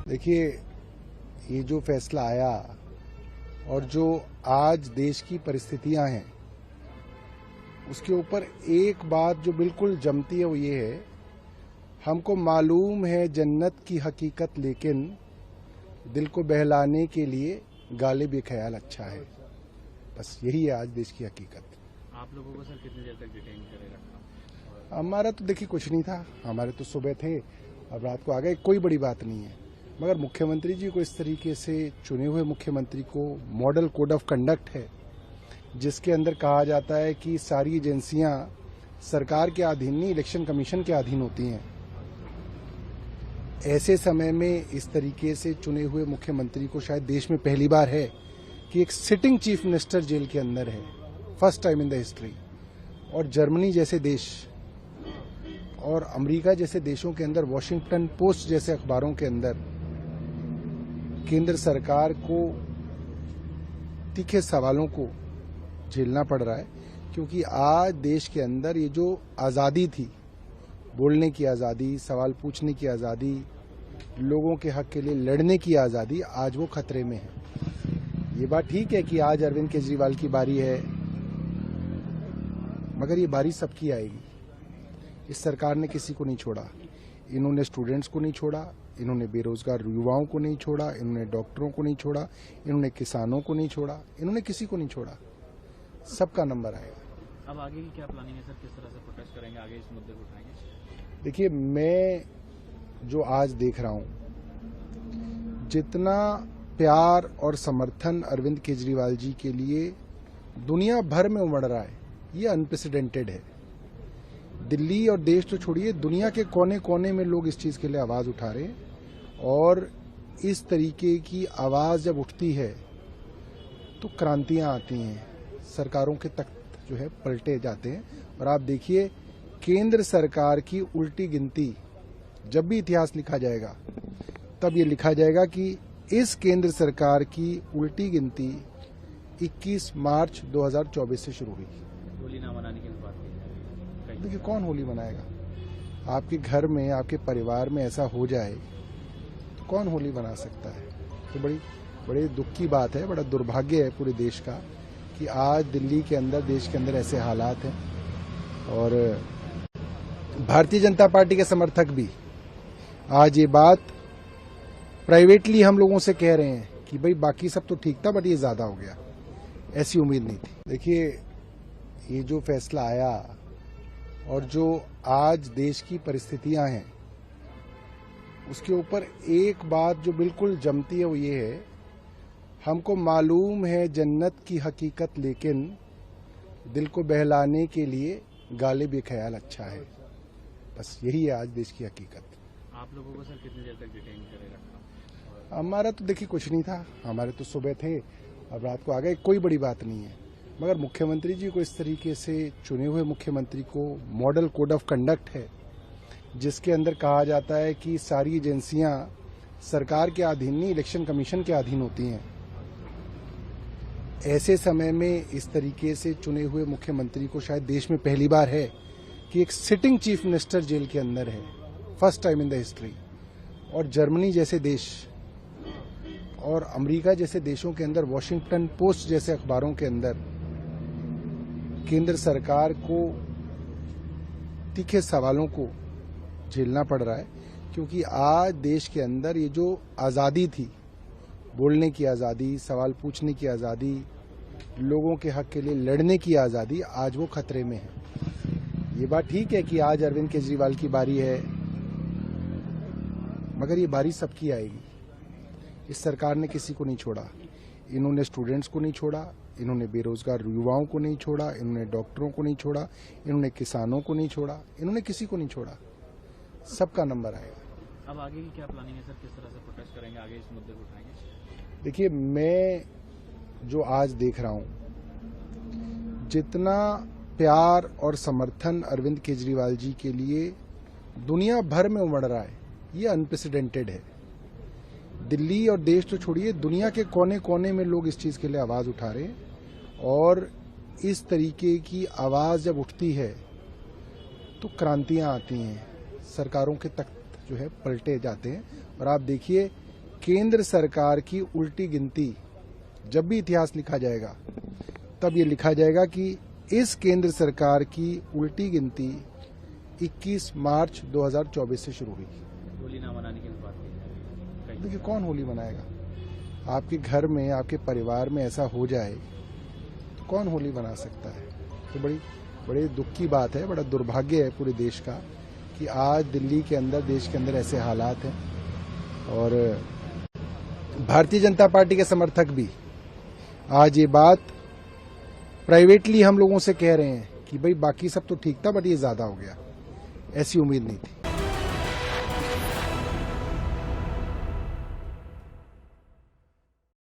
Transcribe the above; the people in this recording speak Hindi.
देखिए, ये जो फैसला आया और जो आज देश की परिस्थितियां हैं, उसके ऊपर एक बात जो बिल्कुल जमती है वो ये है, हमको मालूम है जन्नत की हकीकत, लेकिन दिल को बहलाने के लिए गालिब ये ख्याल अच्छा है। बस यही है आज देश की हकीकत। आप लोगों को सर कितनी देर तक डिटेन करे रखा? हमारा तो देखिए कुछ नहीं था, हमारे तो सुबह थे, अब रात को आ गए, कोई बड़ी बात नहीं है। मगर मुख्यमंत्री जी को इस तरीके से चुने हुए मुख्यमंत्री को मॉडल कोड ऑफ कंडक्ट है, जिसके अंदर कहा जाता है कि सारी एजेंसियां सरकार के अधीन नहीं, इलेक्शन कमीशन के अधीन होती हैं। ऐसे समय में इस तरीके से चुने हुए मुख्यमंत्री को शायद देश में पहली बार है कि एक सिटिंग चीफ मिनिस्टर जेल के अंदर है, first time in the history. और जर्मनी जैसे देश और अमेरिका जैसे देशों के अंदर, वॉशिंगटन पोस्ट जैसे अखबारों के अंदर केंद्र सरकार को तीखे सवालों को झेलना पड़ रहा है, क्योंकि आज देश के अंदर ये जो आज़ादी थी, बोलने की आज़ादी, सवाल पूछने की आज़ादी, लोगों के हक के लिए लड़ने की आज़ादी, आज वो खतरे में है। ये बात ठीक है कि आज अरविंद केजरीवाल की बारी है, मगर ये बारी सबकी आएगी। इस सरकार ने किसी को नहीं छोड़ा। इन्होंने स्टूडेंट्स को नहीं छोड़ा, इन्होंने बेरोजगार युवाओं को नहीं छोड़ा, इन्होंने डॉक्टरों को नहीं छोड़ा, इन्होंने किसानों को नहीं छोड़ा, इन्होंने किसी को नहीं छोड़ा। सबका नंबर आएगा। अब आगे की क्या प्लानिंग है सर? किस तरह से प्रोटेस्ट करेंगे? आगे इस मुद्दे को उठाएंगे? देखिए, मैं जो आज देख रहा हूं, जितना प्यार और समर्थन अरविंद केजरीवाल जी के लिए दुनिया भर में उमड़ रहा है, ये अनप्रेसिडेंटेड है। दिल्ली और देश तो छोड़िए, दुनिया के कोने कोने में लोग इस चीज के लिए आवाज उठा रहे हैं। और इस तरीके की आवाज जब उठती है तो क्रांतियां आती हैं, सरकारों के तख्त जो है पलटे जाते हैं। और आप देखिए, केंद्र सरकार की उल्टी गिनती जब भी इतिहास लिखा जाएगा, तब ये लिखा जाएगा कि इस केंद्र सरकार की उल्टी गिनती 21 मार्च 2024 से शुरू हुई। होली ना मनाने की बात की। देखिए, कौन होली मनाएगा? आपके घर में, आपके परिवार में ऐसा हो जाए तो कौन होली मना सकता है? तो बड़ी दुख की बात है, बड़ा दुर्भाग्य है पूरे देश का कि आज दिल्ली के अंदर, देश के अंदर ऐसे हालात हैं। और भारतीय जनता पार्टी के समर्थक भी आज ये बात प्राइवेटली हम लोगों से कह रहे हैं कि भाई बाकी सब तो ठीक था, बट ये ज्यादा हो गया, ऐसी उम्मीद नहीं थी। देखिए, ये जो फैसला आया और जो आज देश की परिस्थितियां हैं, उसके ऊपर एक बात जो बिल्कुल जमती है वो ये है, हमको मालूम है जन्नत की हकीकत, लेकिन दिल को बहलाने के लिए गालिब ये ख्याल अच्छा है। बस यही है आज देश की हकीकत। आप लोगों को सर कितनी देर तक डिटेन करे रखा? हमारा तो देखिए कुछ नहीं था, हमारे तो सुबह थे, अब रात को आ गए, कोई बड़ी बात नहीं है। मगर मुख्यमंत्री जी को इस तरीके से चुने हुए मुख्यमंत्री को मॉडल कोड ऑफ कंडक्ट है, जिसके अंदर कहा जाता है कि सारी एजेंसियां सरकार के अधीन नहीं, इलेक्शन कमीशन के अधीन होती हैं। ऐसे समय में इस तरीके से चुने हुए मुख्यमंत्री को शायद देश में पहली बार है कि एक सिटिंग चीफ मिनिस्टर जेल के अंदर है, first time in the history. और जर्मनी जैसे देश और अमेरिका जैसे देशों के अंदर, वॉशिंगटन पोस्ट जैसे अखबारों के अंदर केंद्र सरकार को तीखे सवालों को झेलना पड़ रहा है, क्योंकि आज देश के अंदर ये जो आज़ादी थी, बोलने की आज़ादी, सवाल पूछने की आज़ादी, लोगों के हक के लिए लड़ने की आज़ादी, आज वो खतरे में है। ये बात ठीक है कि आज अरविंद केजरीवाल की बारी है, मगर ये बारी सबकी आएगी। इस सरकार ने किसी को नहीं छोड़ा। इन्होंने स्टूडेंट्स को नहीं छोड़ा, इन्होंने बेरोजगार युवाओं को नहीं छोड़ा, इन्होंने डॉक्टरों को नहीं छोड़ा, इन्होंने किसानों को नहीं छोड़ा, इन्होंने किसी को नहीं छोड़ा। सबका नंबर आएगा। अब आगे की क्या प्लानिंग है सर? किस तरह से प्रोटेस्ट करेंगे? आगे इस मुद्दे को उठाएंगे? देखिए, मैं जो आज देख रहा हूं, जितना प्यार और समर्थन अरविंद केजरीवाल जी के लिए दुनिया भर में उमड़ रहा है, ये अनप्रेसिडेंटेड है। दिल्ली और देश तो छोड़िए, दुनिया के कोने कोने में लोग इस चीज के लिए आवाज उठा रहे हैं। और इस तरीके की आवाज जब उठती है तो क्रांतियां आती हैं, सरकारों के तख्त जो है पलटे जाते हैं। और आप देखिए, केंद्र सरकार की उल्टी गिनती, जब भी इतिहास लिखा जाएगा तब ये लिखा जाएगा कि इस केंद्र सरकार की उल्टी गिनती 21 मार्च 2024 से शुरू हुई। होली ना मनाने की बात की जा रही है। देखिए, कौन होली मनाएगा? आपके घर में, आपके परिवार में ऐसा हो जाए तो कौन होली मना सकता है? तो बड़ी दुख की बात है, बड़ा दुर्भाग्य है पूरे देश का कि आज दिल्ली के अंदर, देश के अंदर ऐसे हालात हैं। और भारतीय जनता पार्टी के समर्थक भी आज ये बात प्राइवेटली हम लोगों से कह रहे हैं कि भाई बाकी सब तो ठीक था, बट ये ज्यादा हो गया। ऐसी उम्मीद नहीं थी।